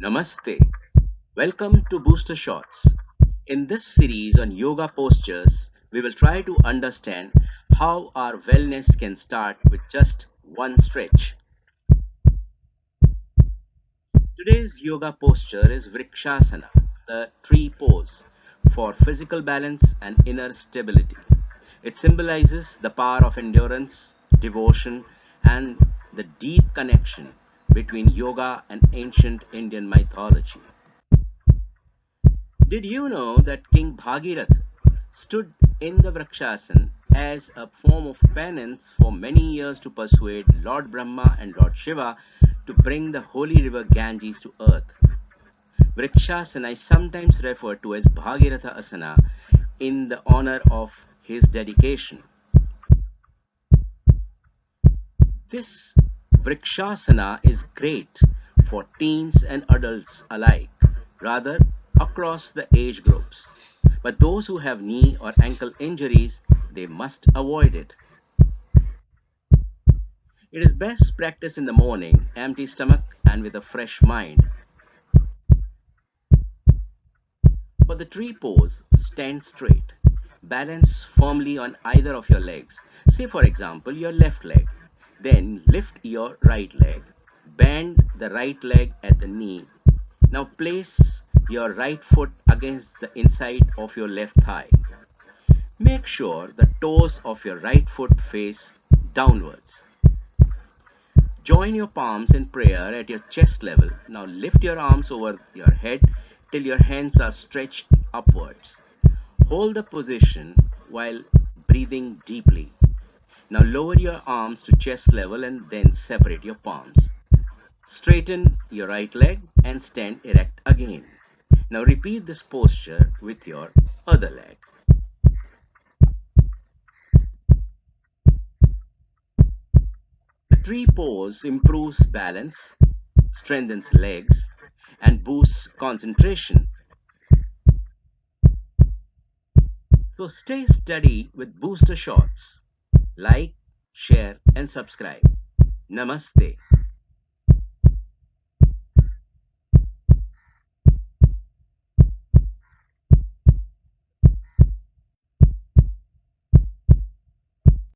Namaste. Welcome to Booster Shots. In this series on yoga postures, we will try to understand how our wellness can start with just one stretch. Today's yoga posture is Vrikshasana, the tree pose for physical balance and inner stability. It symbolizes the power of endurance, devotion, and the deep connection between yoga and ancient Indian mythology. Did you know that King Bhagirath stood in the Vrikshasana as a form of penance for many years to persuade Lord Brahma and Lord Shiva to bring the holy river Ganges to earth? Vrikshasana is sometimes referred to as Bhagiratha Asana in the honor of his dedication. This Vrikshasana is great for teens and adults alike, rather across the age groups. But those who have knee or ankle injuries, they must avoid it. It is best practiced in the morning, empty stomach and with a fresh mind. For the tree pose, stand straight. Balance firmly on either of your legs. Say for example your left leg. Then lift your right leg. Bend the right leg at the knee. Now place your right foot against the inside of your left thigh. Make sure the toes of your right foot face downwards. Join your palms in prayer at your chest level. Now lift your arms over your head till your hands are stretched upwards. Hold the position while breathing deeply. Now lower your arms to chest level and then separate your palms. Straighten your right leg and stand erect again. Now repeat this posture with your other leg. The tree pose improves balance, strengthens legs, and boosts concentration. So stay steady with booster shots. Like, share, and subscribe. Namaste.